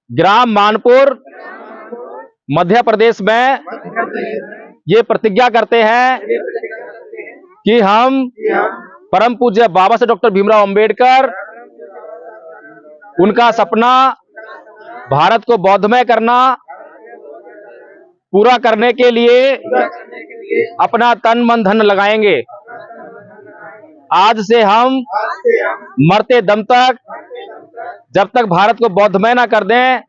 ग्राम मानपुर मध्य प्रदेश में ये प्रतिज्ञा करते हैं कि हम परम पूज्य बाबा साहेब डॉक्टर भीमराव अंबेडकर उनका सपना भारत को बौद्धमय करना पूरा करने के लिए अपना तन मन धन लगाएंगे। आज से हम मरते दम तक, जब तक भारत को बौद्धमय ना कर दें,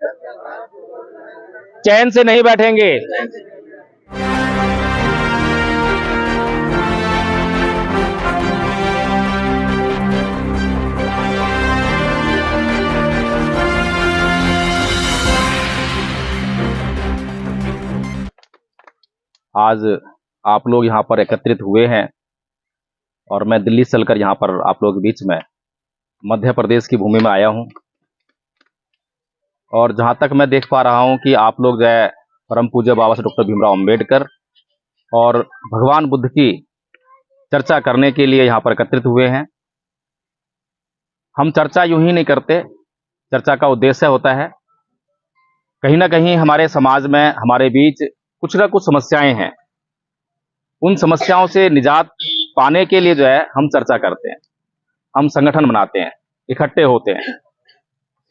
चैन से नहीं बैठेंगे। आज आप लोग यहाँ पर एकत्रित हुए हैं और मैं दिल्ली से चलकर यहाँ पर आप लोगों के बीच में मध्य प्रदेश की भूमि में आया हूँ। और जहाँ तक मैं देख पा रहा हूँ कि आप लोग जो है परम पूज्य बाबा साहेब डॉक्टर भीमराव अंबेडकर और भगवान बुद्ध की चर्चा करने के लिए यहाँ पर एकत्रित हुए हैं। हम चर्चा यूं ही नहीं करते, चर्चा का उद्देश्य होता है कहीं ना कहीं हमारे समाज में, हमारे बीच कुछ ना कुछ समस्याएं हैं। उन समस्याओं से निजात पाने के लिए जो है हम चर्चा करते हैं, हम संगठन बनाते हैं, इकट्ठे होते हैं।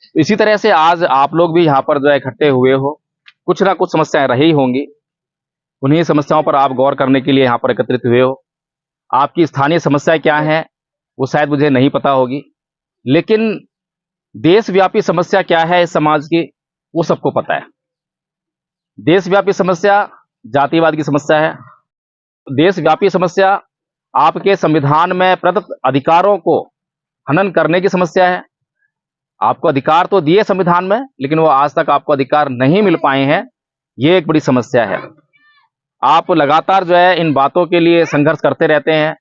तो इसी तरह से आज आप लोग भी यहाँ पर जो है इकट्ठे हुए हो, कुछ ना कुछ समस्याएं रही होंगी। उन्हीं समस्याओं पर आप गौर करने के लिए यहाँ पर एकत्रित हुए हो। आपकी स्थानीय समस्या क्या है वो शायद मुझे नहीं पता होगी, लेकिन देशव्यापी समस्या क्या है इस समाज की वो सबको पता है। देशव्यापी समस्या जातिवाद की समस्या है। देशव्यापी समस्या आपके संविधान में प्रदत्त अधिकारों को हनन करने की समस्या है। आपको अधिकार तो दिए संविधान में, लेकिन वो आज तक आपको अधिकार नहीं मिल पाए हैं। ये एक बड़ी समस्या है। आप लगातार जो है इन बातों के लिए संघर्ष करते रहते हैं।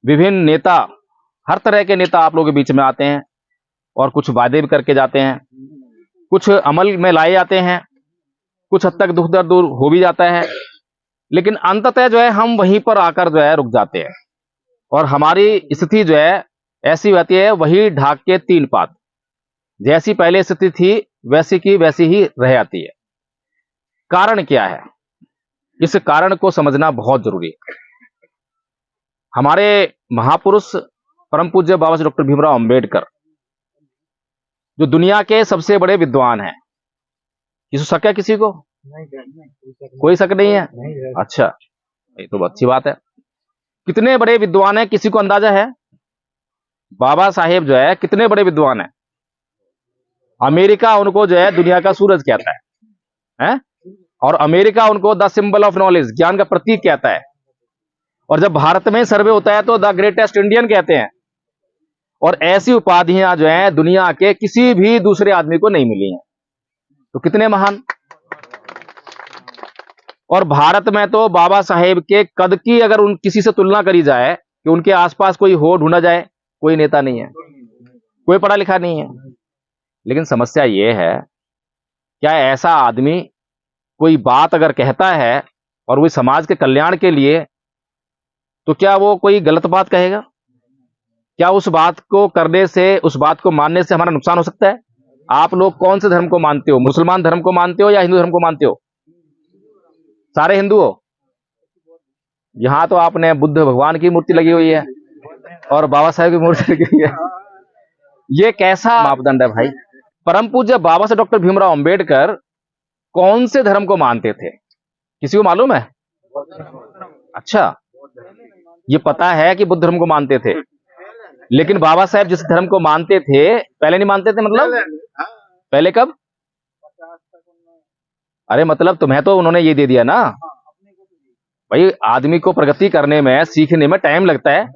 विभिन्न नेता, हर तरह के नेता आप लोगों के बीच में आते हैं और कुछ वादे भी करके जाते हैं, कुछ अमल में लाए जाते हैं, कुछ हद तक दुख दर्द दूर हो भी जाता है, लेकिन अंततः जो है हम वहीं पर आकर जो है रुक जाते हैं और हमारी स्थिति जो है ऐसी होती है, वही ढाक के तीन पात। जैसी पहले स्थिति थी वैसी की वैसी ही रह जाती है। कारण क्या है? इस कारण को समझना बहुत जरूरी है। हमारे महापुरुष परम पूज्य बाबा साहेब डॉक्टर भीमराव अंबेडकर जो दुनिया के सबसे बड़े विद्वान हैं, किसी शक है किसी को? कोई शक नहीं है? अच्छा, ये तो अच्छी बात है। कितने बड़े विद्वान हैं किसी को अंदाजा है? बाबा साहेब जो है कितने बड़े विद्वान हैं। अमेरिका उनको जो है दुनिया का सूरज कहता है? और अमेरिका उनको द सिंबल ऑफ नॉलेज, ज्ञान का प्रतीक कहता है। और जब भारत में सर्वे होता है तो द ग्रेटेस्ट इंडियन कहते हैं। और ऐसी उपाधियां जो है दुनिया के किसी भी दूसरे आदमी को नहीं मिली हैं। तो कितने महान। और भारत में तो बाबा साहेब के कद की अगर उन किसी से तुलना करी जाए कि उनके आसपास कोई हो ढूंढा जाए, कोई नेता नहीं है, कोई पढ़ा लिखा नहीं है। लेकिन समस्या यह है, क्या ऐसा आदमी कोई बात अगर कहता है और वो समाज के कल्याण के लिए, तो क्या वो कोई गलत बात कहेगा? क्या उस बात को करने से, उस बात को मानने से हमारा नुकसान हो सकता है? आप लोग कौन से धर्म को मानते हो? मुसलमान धर्म को मानते हो या हिंदू धर्म को मानते हो? सारे हिंदू हो? यहां तो आपने बुद्ध भगवान की मूर्ति लगी हुई है और बाबा साहेब की मूर्ति लगी हुई है। ये कैसा मापदंड है भाई? परम पूज्य बाबा साहेब डॉक्टर भीमराव अंबेडकर कौन से धर्म को मानते थे? किसी को मालूम है? अच्छा, ये पता है कि बुद्ध धर्म को मानते थे, लेकिन बाबा साहेब जिस धर्म को मानते थे पहले नहीं मानते थे। मतलब पहले कब? अरे मतलब तुम्हें तो उन्होंने ये दे दिया ना भाई। आदमी को प्रगति करने में, सीखने में टाइम लगता है।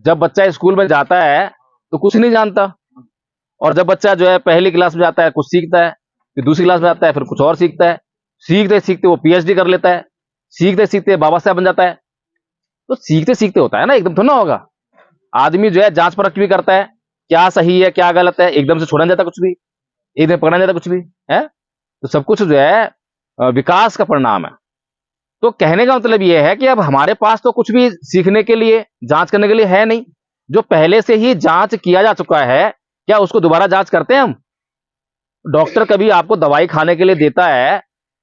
जब बच्चा स्कूल में जाता है तो कुछ नहीं जानता, और जब बच्चा जो है पहली क्लास में जाता है कुछ सीखता है, फिर दूसरी क्लास में जाता है फिर कुछ और सीखता है। सीखते सीखते वो पीएचडी कर लेता है, सीखते सीखते बाबा साहब बन जाता है। तो सीखते सीखते होता है ना, एकदम थोड़ा ना होगा। आदमी जो है जांच परख भी करता है, क्या सही है क्या गलत है। एकदम से छोड़ा नहीं जाता कुछ भी, एकदम पकड़ा नहीं जाता कुछ भी है। तो सब कुछ जो है विकास का परिणाम है। तो कहने का मतलब यह है कि अब हमारे पास तो कुछ भी सीखने के लिए, जांच करने के लिए है नहीं। जो पहले से ही जांच किया जा चुका है, क्या उसको दोबारा जांच करते हैं हम? डॉक्टर कभी आपको दवाई खाने के लिए देता है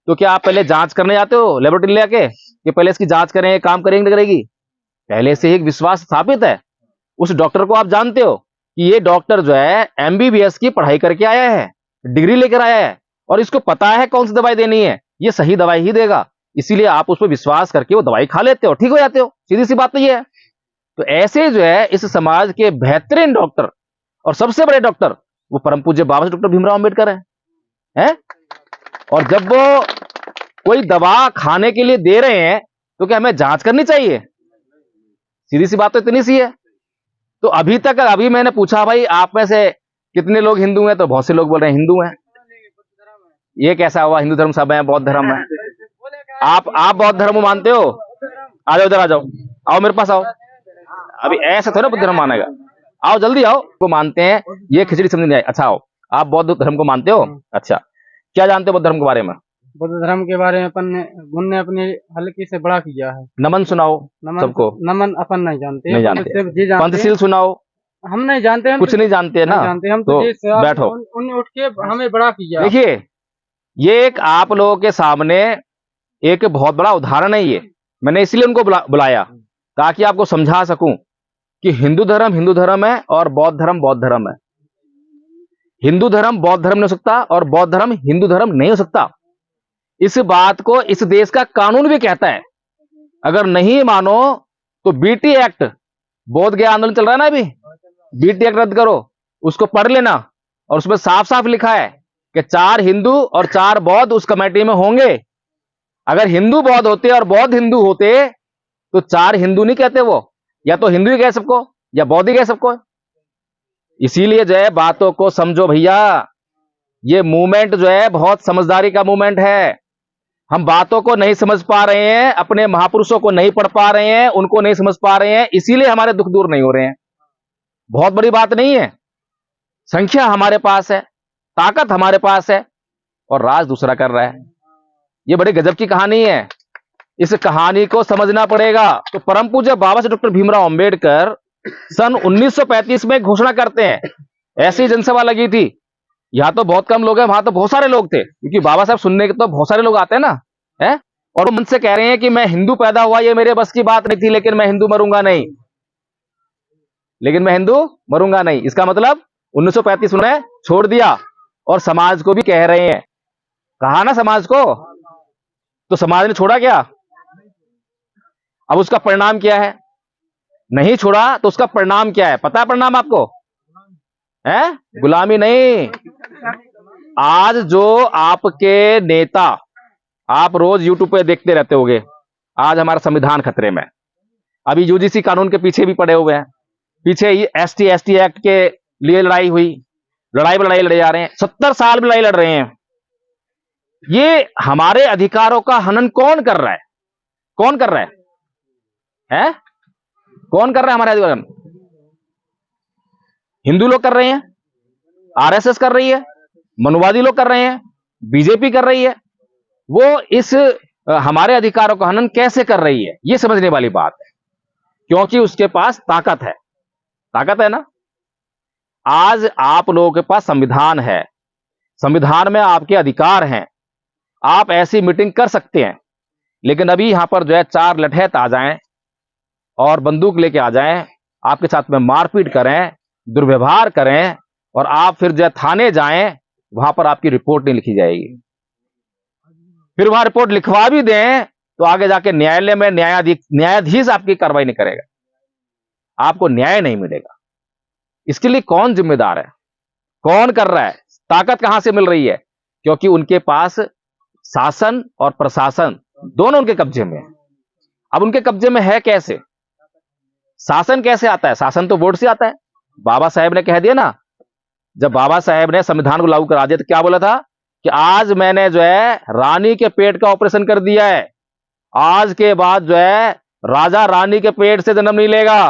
तो क्या आप पहले जांच करने जाते हो लेबोरेटरी ले आके कि पहले इसकी जांच करें, काम करेंगे नहीं करेगी? पहले से ही एक विश्वास स्थापित है। उस डॉक्टर को आप जानते हो कि ये डॉक्टर जो है एमबीबीएस की पढ़ाई करके आया है, डिग्री लेकर आया है, और इसको पता है कौन सी दवाई देनी है, ये सही दवाई ही देगा। इसीलिए आप उस पर विश्वास करके वो दवाई खा लेते हो, ठीक हो जाते हो। सीधी सी बात तो ये है। तो ऐसे जो है इस समाज के बेहतरीन डॉक्टर और सबसे बड़े डॉक्टर वो परम पूज्य बाबा डॉक्टर भीमराव अंबेडकर हैं? और जब वो कोई दवा खाने के लिए दे रहे हैं तो क्या हमें जांच करनी चाहिए? सीधी सी बात तो इतनी सी है। तो अभी मैंने पूछा भाई आप में से कितने लोग हिंदू हैं, तो बहुत से लोग बोल रहे हैं हिंदू हैं। ये कैसा हुआ? हिंदू धर्म सब है, बौद्ध धर्म है। आप बौद्ध धर्म मानते हो? आ जाओ, इधर आ जाओ, आओ मेरे पास आओ। अभी ऐसा थोड़ा बुद्ध धर्म मानेगा, आओ जल्दी आओ। वो मानते हैं, ये खिचड़ी समझ नहीं आई। अच्छा आओ, आप बौद्ध धर्म को मानते हो? अच्छा, क्या जानते हो बौद्ध धर्म के बारे में? बुद्ध धर्म के बारे में उनने अपनी हल्की से बड़ा किया है। नमन सुनाओ सबको। नमन अपन नहीं जानते, नहीं जानते। सिर्फ जी जानते पंचशील सुनाओ। हम नहीं जानते, कुछ नहीं जानते ना, जानते हम तो बैठो। उन्होंने उठ के हमें बड़ा किया। देखिए, ये एक आप लोगों के सामने एक बहुत बड़ा उदाहरण है। ये मैंने इसलिए उनको बुलाया ताकि आपको समझा सकूं कि हिंदू धर्म है और बौद्ध धर्म है। हिंदू धर्म बौद्ध धर्म नहीं हो सकता और बौद्ध धर्म हिंदू धर्म नहीं हो सकता। इस बात को इस देश का कानून भी कहता है। अगर नहीं मानो तो बीटी एक्ट, बोध गया आंदोलन चल रहा है ना अभी, बीटी एक्ट रद्द करो, उसको पढ़ लेना। और उसमें साफ साफ लिखा है कि 4 हिंदू और 4 बौद्ध उस कमेटी में होंगे। अगर हिंदू बौद्ध होते और बौद्ध हिंदू होते तो 4 हिंदू नहीं कहते वो, या तो हिंदू ही कह सबको या बौद्ध ही कह सबको। इसीलिए जो है बातों को समझो भैया। ये मूवमेंट जो है बहुत समझदारी का मूवमेंट है। हम बातों को नहीं समझ पा रहे हैं, अपने महापुरुषों को नहीं पढ़ पा रहे हैं, उनको नहीं समझ पा रहे हैं, इसीलिए हमारे दुख दूर नहीं हो रहे हैं। बहुत बड़ी बात नहीं है। संख्या हमारे पास है, ताकत हमारे पास है, और राज दूसरा कर रहा है। ये बड़ी गजब की कहानी है। इस कहानी को समझना पड़ेगा। तो परम पूज्य बाबा साहेब डॉक्टर भीमराव अंबेडकर सन 1935 में घोषणा करते हैं। ऐसी जनसभा लगी थी। यहां तो बहुत कम लोग हैं, वहां तो बहुत सारे लोग थे, क्योंकि बाबा साहब सुनने के तो बहुत सारे लोग आते हैं ना, है। और वो मन से कह रहे हैं कि मैं हिंदू पैदा हुआ, ये मेरे बस की बात नहीं थी, लेकिन मैं हिंदू मरूंगा नहीं, इसका मतलब 1935 उन्होंने छोड़ दिया। और समाज को भी कह रहे हैं, कहा ना समाज को, तो समाज ने छोड़ा क्या? अब उसका परिणाम क्या है? नहीं छोड़ा तो उसका परिणाम क्या है? पता है परिणाम आपको? है गुलामी नहीं। आज जो आपके नेता, आप रोज यूट्यूब पे देखते रहते होगे, आज हमारा संविधान खतरे में। अभी यूजीसी कानून के पीछे भी पड़े हुए हैं। पीछे एसटी एक्ट के लिए लड़ाई लड़े जा रहे हैं। 70 साल में लड़ाई लड़ रहे हैं। ये हमारे अधिकारों का हनन कौन कर रहा है? कौन कर रहा है? कौन कर रहा है हमारे अधिकार? हिंदू लोग कर रहे हैं, आरएसएस कर रही है, मनुवादी लोग कर रहे हैं, बीजेपी कर रही है। वो इस हमारे अधिकारों का हनन कैसे कर रही है, ये समझने वाली बात है। क्योंकि उसके पास ताकत है ना। आज आप लोगों के पास संविधान है, संविधान में आपके अधिकार हैं, आप ऐसी मीटिंग कर सकते हैं। लेकिन अभी यहां पर जो है 4 लठैत आ जाएं और बंदूक लेके आ जाएं, आपके साथ में मारपीट करें, दुर्व्यवहार करें, और आप फिर जो है थाने जाएं, वहां पर आपकी रिपोर्ट नहीं लिखी जाएगी। फिर वहां रिपोर्ट लिखवा भी दें तो आगे जाके न्यायालय में न्यायाधीश आपकी कार्रवाई नहीं करेगा, आपको न्याय नहीं मिलेगा। इसके लिए कौन जिम्मेदार है? कौन कर रहा है? ताकत कहां से मिल रही है? क्योंकि उनके पास शासन और प्रशासन दोनों उनके कब्जे में है। अब उनके कब्जे में है कैसे? शासन कैसे आता है? शासन तो वोट से आता है। बाबा साहेब ने कह दिया ना, जब बाबा साहेब ने संविधान को लागू करा दिया तो क्या बोला था कि आज मैंने जो है रानी के पेट का ऑपरेशन कर दिया है, आज के बाद जो है राजा रानी के पेट से जन्म नहीं लेगा।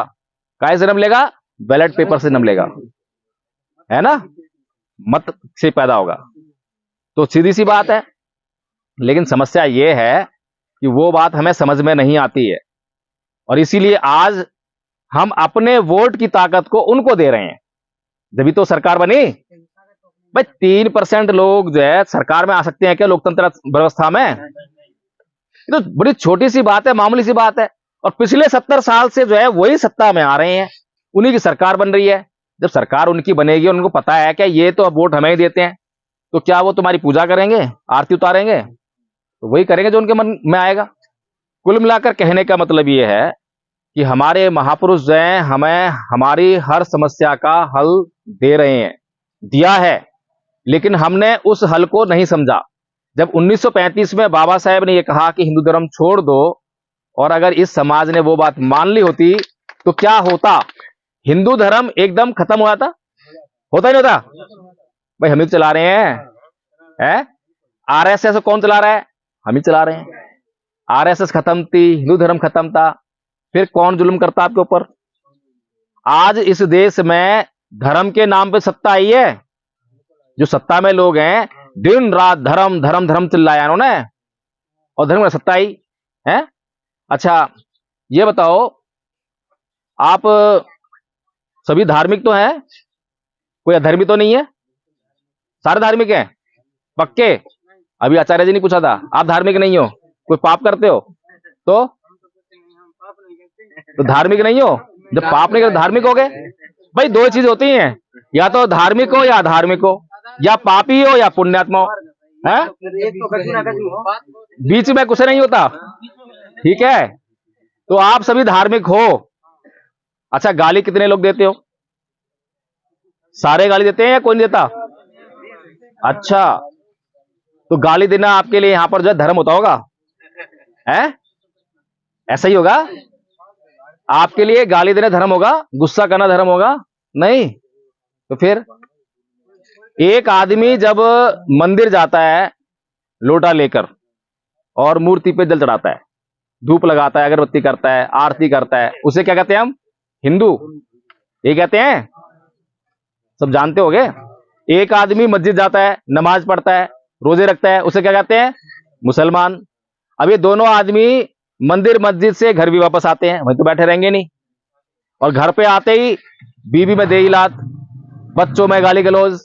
कैसे जन्म लेगा? बैलेट पेपर से जन्म लेगा, है ना, मत से पैदा होगा। तो सीधी सी बात है। लेकिन समस्या यह है कि वो बात हमें समझ में नहीं आती है, और इसीलिए आज हम अपने वोट की ताकत को उनको दे रहे हैं, जब तो सरकार बनी। भाई 3% लोग जो है सरकार में आ सकते हैं क्या लोकतंत्र व्यवस्था में? ये तो बड़ी छोटी सी बात है, मामूली सी बात है। और पिछले 70 साल से जो है वही सत्ता में आ रहे हैं, उन्हीं की सरकार बन रही है। जब सरकार उनकी बनेगी, उनको पता है कि ये तो वोट हमें ही देते हैं, तो क्या वो तुम्हारी पूजा करेंगे, आरती उतारेंगे? तो वही करेंगे जो उनके मन में आएगा। कुल मिलाकर कहने का मतलब ये है कि हमारे महापुरुष जो हैं हमें हमारी हर समस्या का हल दे रहे हैं, दिया है, लेकिन हमने उस हल को नहीं समझा। जब 1935 में बाबा साहेब ने यह कहा कि हिंदू धर्म छोड़ दो, और अगर इस समाज ने वो बात मान ली होती तो क्या होता? हिंदू धर्म एकदम खत्म हुआ था? होता ही नहीं होता। भाई हम ही चला रहे हैं, आरएसएस कौन चला रहा है? हम ही चला रहे हैं। आरएसएस खत्म थी, हिंदू धर्म खत्म था, फिर कौन जुल्म करता आपके ऊपर? आज इस देश में धर्म के नाम पे सत्ता आई है। जो सत्ता में लोग हैं, दिन रात धर्म धर्म धर्म चिल्लाया उन्होंने, और धर्म में सत्ता आई है। अच्छा ये बताओ, आप सभी धार्मिक तो हैं, कोई अधर्मी तो नहीं है? सारे धार्मिक हैं पक्के? अभी आचार्य जी ने पूछा था, आप धार्मिक नहीं हो, कोई पाप करते हो तो धार्मिक नहीं हो? जब पाप नहीं करते धार्मिक हो गए? भाई दो चीज होती हैं, या तो धार्मिक हो या अधार्मिक हो, या पापी हो या पुण्यात्मा हो, है? बीच में कुछ नहीं होता, ठीक है? तो आप सभी धार्मिक हो। अच्छा गाली कितने लोग देते हो? सारे गाली देते हैं या कोई नहीं देता? अच्छा, तो गाली देना आपके लिए यहां पर जो है धर्म होता होगा, है? ऐसा ही होगा? आपके लिए गाली देना धर्म होगा, गुस्सा करना धर्म होगा? नहीं। तो फिर एक आदमी जब मंदिर जाता है लोटा लेकर और मूर्ति पे जल चढ़ाता है, धूप लगाता है, अगरबत्ती करता है, आरती करता है, उसे क्या कहते हैं हम? हिंदू। ये कहते हैं, सब जानते होगे। एक आदमी मस्जिद जाता है, नमाज पढ़ता है, रोजे रखता है, उसे क्या कहते हैं? मुसलमान। अब ये दोनों आदमी मंदिर मस्जिद से घर भी वापस आते हैं, वहीं तो बैठे रहेंगे नहीं, और घर पे आते ही बीवी में देही लात, बच्चों में गाली गलौज,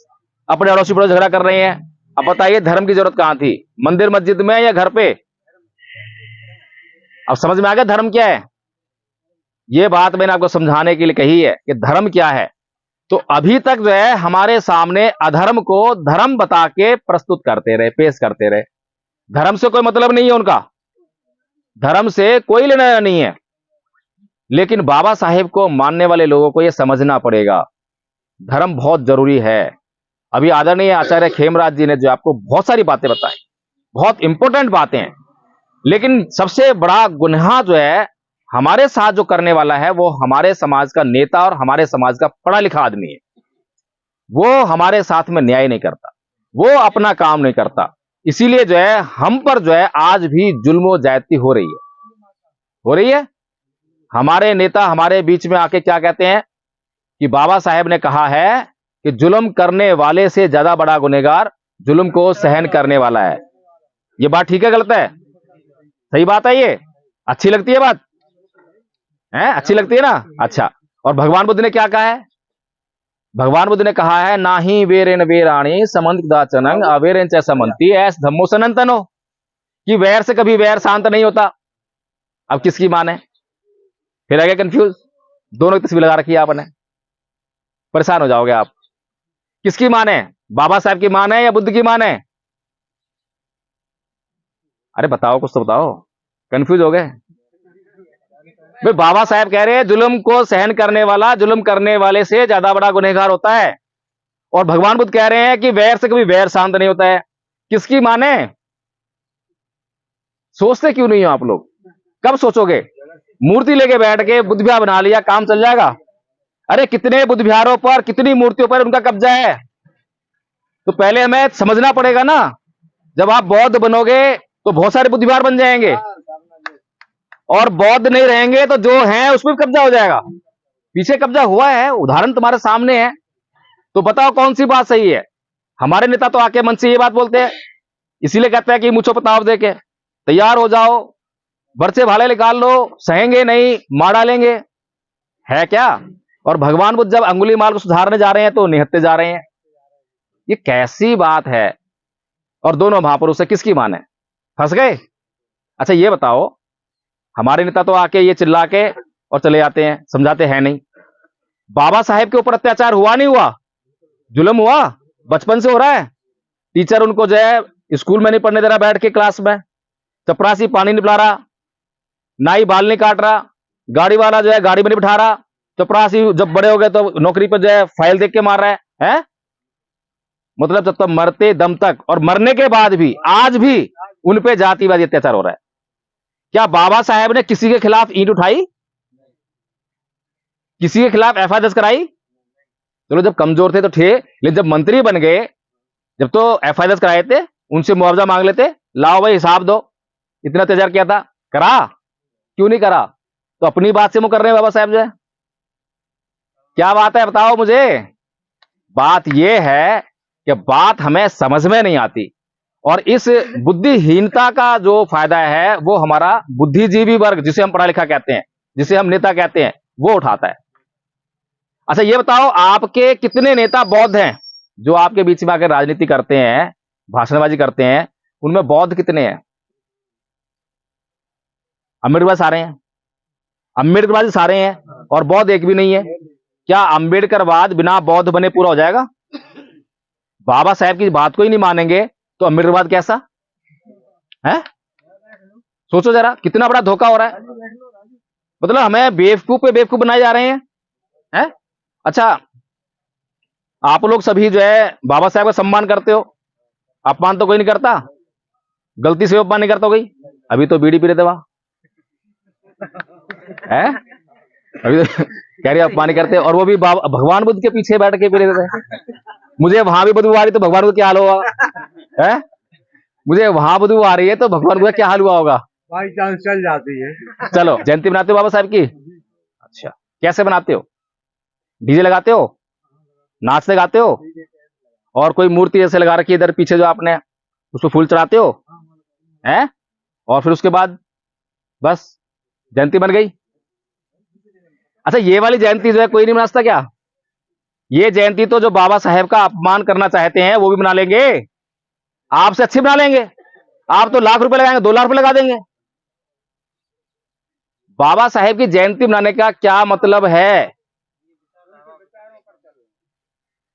अपने अड़ोसी पड़ोस झगड़ा कर रहे हैं। अब बताइए धर्म की जरूरत कहां थी, मंदिर मस्जिद में या घर पे? अब समझ में आ गया धर्म क्या है? ये बात मैंने आपको समझाने के लिए कही है कि धर्म क्या है। तो अभी तक जो है हमारे सामने अधर्म को धर्म बता के प्रस्तुत करते रहे, पेश करते रहे। धर्म से कोई मतलब नहीं है उनका, धर्म से कोई लेना देना नहीं है। लेकिन बाबा साहेब को मानने वाले लोगों को यह समझना पड़ेगा, धर्म बहुत जरूरी है। अभी आदरणीय आचार्य खेमराज जी ने जो आपको बहुत सारी बातें बताई, बहुत इंपॉर्टेंट बातें हैं, लेकिन सबसे बड़ा गुनाह जो है हमारे साथ जो करने वाला है वो हमारे समाज का नेता और हमारे समाज का पढ़ा लिखा आदमी है। वो हमारे साथ में न्याय नहीं करता, वो अपना काम नहीं करता। इसीलिए जो है हम पर जो है आज भी जुल्म ज्यादती हो रही है। हमारे नेता हमारे बीच में आके क्या कहते हैं कि बाबा साहेब ने कहा है कि जुल्म करने वाले से ज्यादा बड़ा गुनहगार जुल्म को सहन करने वाला है। ये बात ठीक है गलत है? सही बात है। ये अच्छी लगती है बात है? अच्छी लगती है ना? अच्छा, और भगवान बुद्ध ने क्या कहा है? भगवान बुद्ध ने कहा है, ना ही वेरेन वेराणी समंत दाचनंग अवेरेन च समंती ऐस धम्मो सनातनो, कि वैर से कभी वैर शांत नहीं होता। अब किसकी मान है? फिर आगे कंफ्यूज, दोनों की तस्वीर लगा रखी है आपने, परेशान हो जाओगे आप। किसकी मान है? बाबा साहब की मान है या बुद्ध की मान है? अरे बताओ, कुछ तो बताओ, कंफ्यूज हो गए भाई। बाबा साहब कह रहे हैं जुल्म को सहन करने वाला जुल्म करने वाले से ज्यादा बड़ा गुनहगार होता है, और भगवान बुद्ध कह रहे हैं कि वैर से कभी वैर शांत नहीं होता है। किसकी माने? सोचते क्यों नहीं हो आप लोग? कब सोचोगे? मूर्ति लेके बैठ के बुद्ध विहार बना लिया, काम चल जाएगा? अरे कितने बुद्ध विहारों पर, कितनी मूर्तियों पर उनका कब्जा है। तो पहले हमें समझना पड़ेगा ना। जब आप बौद्ध बनोगे तो बहुत सारे बुद्ध विहार बन जाएंगे, और बौद्ध नहीं रहेंगे तो जो है उस पर कब्जा हो जाएगा। पीछे कब्जा हुआ है, उदाहरण तुम्हारे सामने है। तो बताओ कौन सी बात सही है? हमारे नेता तो आके मन से ये बात बोलते हैं, इसीलिए कहते हैं कि मुझको पताव देके तैयार हो जाओ, बर्चे भाले निकाल लो, सहेंगे नहीं, मार डालेंगे। है क्या? और भगवान बुद्ध जब अंगुली माल को सुधारने जा रहे हैं तो निहत्ते जा रहे हैं। ये कैसी बात है? और दोनों महापुरुष है, किसकी माने? फंस गए। अच्छा ये बताओ, हमारे नेता तो आके ये चिल्ला के और चले जाते हैं, समझाते हैं नहीं। बाबा साहेब के ऊपर अत्याचार हुआ नहीं हुआ? जुल्म हुआ, बचपन से हो रहा है। टीचर उनको जो है स्कूल में नहीं पढ़ने दे रहा, बैठ के क्लास में चपरासी पानी नहीं पिला रहा, नाई बाल नहीं काट रहा, गाड़ी वाला जो है गाड़ी में नहीं बिठा रहा, चपरासी जब बड़े हो गए तो नौकरी पर जो है फाइल देख के मार रहा है? मतलब जब तक मरते दम तक और मरने के बाद भी आज भी उन पे जातिवादी अत्याचार हो रहा है। क्या बाबा साहेब ने किसी के खिलाफ ईंट उठाई? किसी के खिलाफ एफआईआर दर्ज कराई? चलो जब कमजोर थे तो थे, लेकिन जब मंत्री बन गए, जब तो एफआईआर दर्ज कराए थे, उनसे मुआवजा मांग लेते, लाओ भाई हिसाब दो, इतना अत्याचार किया था, करा? क्यों नहीं करा? तो अपनी बात से मुंह कर रहे हैं बाबा साहब जो है। क्या बात है बताओ मुझे। बात यह है कि बात हमें समझ में नहीं आती, और इस बुद्धिहीनता का जो फायदा है वो हमारा बुद्धिजीवी वर्ग, जिसे हम पढ़ा लिखा कहते हैं, जिसे हम नेता कहते हैं, वो उठाता है। अच्छा ये बताओ, आपके कितने नेता बौद्ध हैं जो आपके बीच में आकर राजनीति करते हैं, भाषणबाजी करते हैं? उनमें बौद्ध कितने हैं? अम्बेडकर सारे हैं, अम्बेडकरवादी सारे हैं, और बौद्ध एक भी नहीं है। क्या अम्बेडकरवाद बिना बौद्ध बने पूरा हो जाएगा? बाबा साहेब की बात को ही नहीं मानेंगे तो अम्बेडकरवाद कैसा है? सोचो जरा, कितना बड़ा धोखा हो रहा है। मतलब हमें बेवकूफ पे बेवकूफ बनाए जा रहे हैं? अच्छा, आप लोग सभी जो है बाबा साहेब का सम्मान करते हो, अपमान तो कोई नहीं करता? गलती से अपमान नहीं करता कोई? अभी तो बीड़ी पी रहे थे वहां, है? अभी तो कह रहे अपमान नहीं करते, और वो भी भगवान बुद्ध के पीछे बैठ के पी रहे थे। मुझे वहां भी बदबू आ रही तो भगवान को क्या हाल होगा? है? मुझे वहां बदबू आ रही है तो भगवान को क्या हाल हुआ होगा? बाई चांस चल जाती है। चलो, जयंती बनाते हो बाबा साहब की? अच्छा, कैसे बनाते हो? डीजे लगाते हो, नाचते गाते हो, और कोई मूर्ति ऐसे लगा रखी है इधर पीछे जो आपने, उसको फूल चढ़ाते हो, हैं? और फिर उसके बाद बस जयंती बन गई। अच्छा ये वाली जयंती जो है कोई नहीं मनाता क्या? ये जयंती तो जो बाबा साहेब का अपमान करना चाहते हैं वो भी बना लेंगे, आपसे अच्छी बना लेंगे। आप तो लाख रुपए लगाएंगे, 2 लाख रुपए लगा देंगे। बाबा साहेब की जयंती मनाने का क्या मतलब है?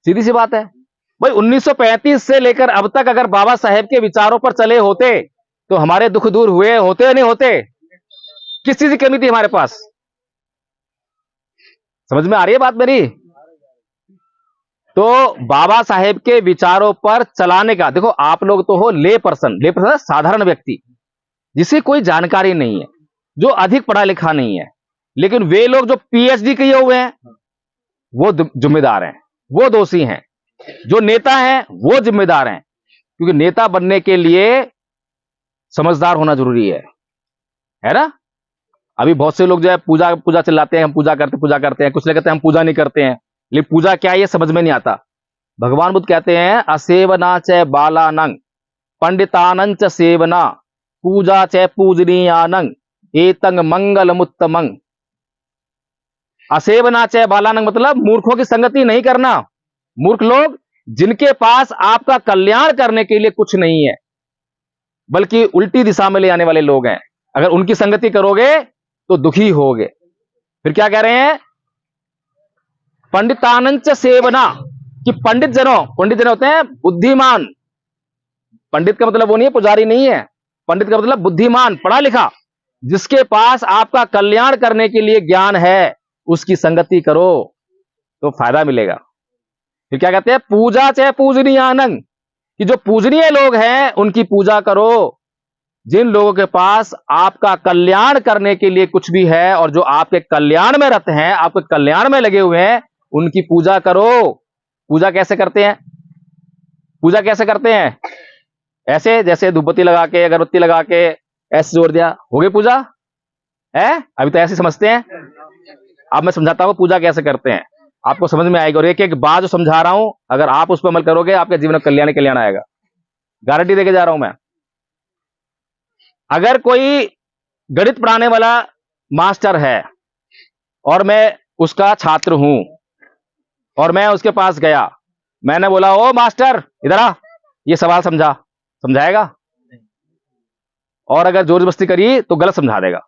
सीधी सी बात है भाई, 1935 से लेकर अब तक अगर बाबा साहेब के विचारों पर चले होते तो हमारे दुख दूर हुए होते या नहीं होते? किस चीज की कमी थी हमारे पास? समझ में आ रही है बात मेरी? तो बाबा साहेब के विचारों पर चलाने का, देखो आप लोग तो हो ले पर्सन साधारण व्यक्ति, जिसे कोई जानकारी नहीं है, जो अधिक पढ़ा लिखा नहीं है, लेकिन वे लोग जो पीएचडी किए हुए हैं वो जिम्मेदार हैं, वो दोषी हैं। जो नेता हैं वो जिम्मेदार हैं, क्योंकि नेता बनने के लिए समझदार होना जरूरी है ना? अभी बहुत से लोग जो है पूजा पूजा चिल्लाते हैं, हम पूजा करते हैं, कुछ लोग कहते हैं हम पूजा नहीं करते हैं, लेकिन पूजा क्या है ये समझ में नहीं आता। भगवान बुद्ध कहते हैं असेवना च बालानंग पंडितानं च सेवना पूजा च पूजनीयानंग एतंग मंगलमुत्तमंग। असेवना च बालानंग मतलब मूर्खों की संगति नहीं करना। मूर्ख लोग जिनके पास आपका कल्याण करने के लिए कुछ नहीं है, बल्कि उल्टी दिशा में ले आने वाले लोग हैं, अगर उनकी संगति करोगे तो दुखी होगे। फिर क्या कह रहे हैं? पंडितानंच सेवना, कि पंडित जन होते हैं बुद्धिमान। पंडित का मतलब वो नहीं है पुजारी नहीं है, पंडित का मतलब बुद्धिमान, पढ़ा लिखा, जिसके पास आपका कल्याण करने के लिए ज्ञान है, उसकी संगति करो तो फायदा मिलेगा। फिर क्या कहते हैं? पूजा चाहे पूजनीयानंग, कि जो पूजनीय लोग हैं उनकी पूजा करो। जिन लोगों के पास आपका कल्याण करने के लिए कुछ भी है और जो आपके कल्याण में रत हैं, आपके कल्याण में लगे हुए हैं, उनकी पूजा करो। पूजा कैसे करते हैं? पूजा कैसे करते हैं? ऐसे जैसे धूपबत्ती लगा के, अगरबत्ती लगा के ऐसे जोड़ दिया, हो गई पूजा है? अभी तो ऐसे समझते हैं। अब मैं समझाता हूं पूजा कैसे करते हैं, आपको समझ में आएगा। और एक एक बात जो समझा रहा हूं, अगर आप उस पर अमल करोगे आपके जीवन में कल्याण कल्याण आएगा, गारंटी देके जा रहा हूं मैं। अगर कोई गणित पढ़ाने वाला मास्टर है और मैं उसका छात्र हूं और मैं उसके पास गया। मैंने बोला, ओ मास्टर इधर आ, ये सवाल समझाएगा? और अगर जोर जबरदस्ती करी तो गलत समझा देगा।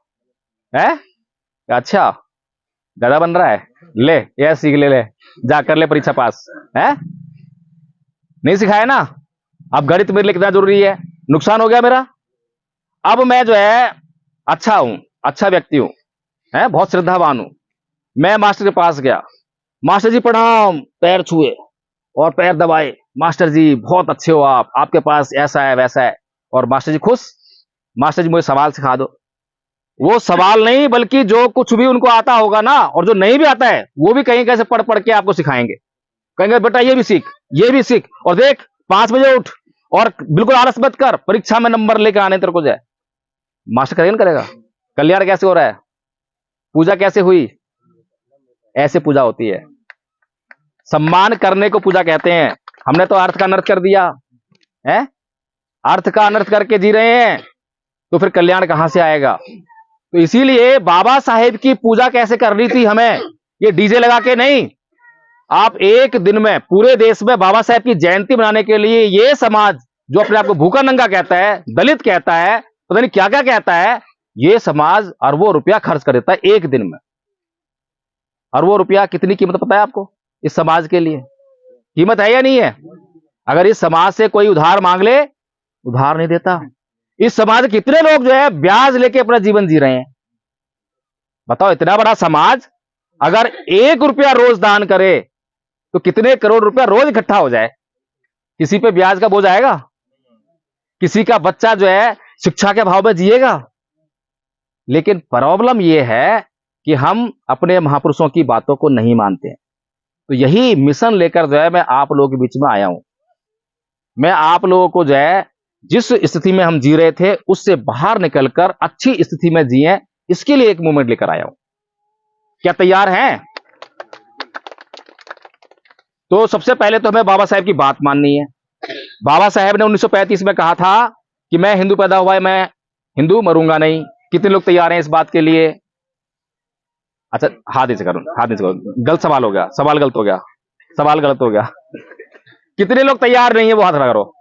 है अच्छा, गधा बन रहा है, ले ये सीख ले, जा कर ले परीक्षा पास। है नहीं सिखाया ना। अब गणित मेरे लिए कितना जरूरी है, नुकसान हो गया मेरा। अब मैं जो है अच्छा हूं, अच्छा व्यक्ति हूं, है बहुत श्रद्धावान हूं। मैं मास्टर के पास गया, मास्टर जी प्रणाम, पैर छुए और पैर दबाए। मास्टर जी बहुत अच्छे हो आप, आपके पास ऐसा है वैसा है। और मास्टर जी खुश। मास्टर जी मुझे सवाल सिखा दो। वो सवाल नहीं, बल्कि जो कुछ भी उनको आता होगा ना, और जो नहीं भी आता है वो भी कहीं कैसे पढ़ पढ़ के आपको सिखाएंगे। कहेंगे बेटा ये भी सीख, ये भी सीख, और देख 5 बजे उठ और बिल्कुल आलस मत कर, परीक्षा में नंबर लेकर आने तेरे को जाए। मास्टर करेगा ना करेगा? कल्याण कैसे हो रहा है? पूजा कैसे हुई? ऐसे पूजा होती है। सम्मान करने को पूजा कहते हैं। हमने तो अर्थ का अनर्थ कर दिया है, अर्थ का अनर्थ करके जी रहे हैं, तो फिर कल्याण कहां से आएगा? तो इसीलिए बाबा साहेब की पूजा कैसे करनी थी हमें, ये डीजे लगा के नहीं। आप एक दिन में पूरे देश में बाबा साहेब की जयंती मनाने के लिए ये समाज जो अपने आप को भूखा नंगा कहता है, दलित कहता है, पता नहीं क्या क्या कहता है, ये समाज अरबों रुपया खर्च कर देता है एक दिन में। अरबों रुपया कितनी कीमत पता है आपको इस समाज के लिए? कीमत है या नहीं है? अगर इस समाज से कोई उधार मांग ले, उधार नहीं देता। इस समाज के कितने लोग जो है ब्याज लेके अपना जीवन जी रहे हैं। बताओ, इतना बड़ा समाज अगर 1 रुपया रोज दान करे तो कितने करोड़ रुपया रोज इकट्ठा हो जाए। किसी पे ब्याज का बोझ आएगा? किसी का बच्चा जो है शिक्षा के भाव में जिएगा? लेकिन प्रॉब्लम यह है कि हम अपने महापुरुषों की बातों को नहीं मानते हैं। तो यही मिशन लेकर जो है मैं आप लोगों के बीच में आया हूं। मैं आप लोगों को जो है जिस स्थिति में हम जी रहे थे उससे बाहर निकलकर अच्छी स्थिति में जिए, इसके लिए एक मूवमेंट लेकर आया हूं। क्या तैयार हैं? तो सबसे पहले तो हमें बाबा साहेब की बात माननी है। बाबा साहेब ने 1935 में कहा था कि मैं हिंदू पैदा हुआ है, मैं हिंदू मरूंगा नहीं। कितने लोग तैयार हैं इस बात के लिए? अच्छा, हाथ नीचे करो, हाथ नीचे करो। गलत सवाल हो गया, सवाल गलत हो गया, सवाल गलत हो गया। कितने लोग तैयार नहीं है वो हाथ खड़ा करो।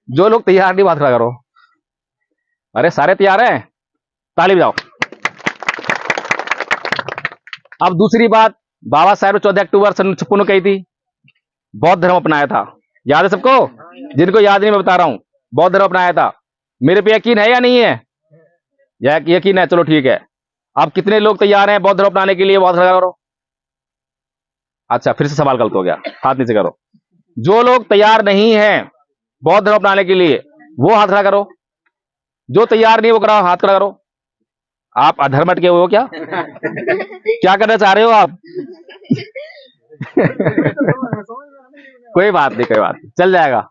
जो लोग तैयार नहीं, हाथ खड़ा करो। अरे सारे तैयार हैं, ताली बजाओ। अब दूसरी बात, बाबा साहेब ने 14 अक्टूबर 1956 को कही थी, बौद्ध धर्म अपनाया था। याद है सबको? जिनको याद नहीं मैं बता रहा हूं, बौद्ध धर्म अपनाया था। मेरे पे यकीन है या नहीं है? यकीन है, चलो ठीक है। अब कितने लोग तैयार हैं बौद्ध धर्म अपनाने के लिए? बहुत खड़ा करो। अच्छा, फिर से सवाल गलत हो गया, हाथ नीचे करो। जो लोग तैयार नहीं हैं बौद्ध धर्म अपनाने के लिए वो हाथ खड़ा करो। जो तैयार नहीं वो कराओ, हाथ खड़ा करो। आप अधर्म के हो क्या? क्या करना चाह रहे हो आप? कोई बात नहीं, कोई बात नहीं, चल जाएगा।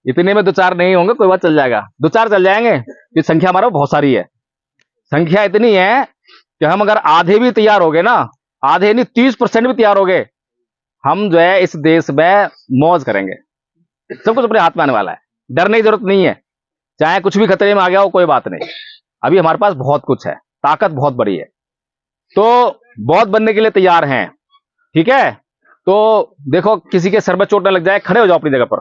इतने में 2-4 नहीं होंगे, कोई बात, चल जाएगा। 2-4 चल जाएंगे। ये संख्या हमारा बहुत सारी है। संख्या इतनी है कि हम अगर आधे भी तैयार हो गए ना, आधे नहीं 30% भी तैयार हो गए, हम जो है इस देश में मौज करेंगे। सब कुछ अपने हाथ में आने वाला है, डरने की जरूरत नहीं है। चाहे कुछ भी खतरे में आ गया हो, कोई बात नहीं। अभी हमारे पास बहुत कुछ है, ताकत बहुत बड़ी है। तो बौद्ध बनने के लिए तैयार हैं, ठीक है? तो देखो, किसी के सर में चोट न लग जाए, खड़े हो जाओ अपनी जगह पर।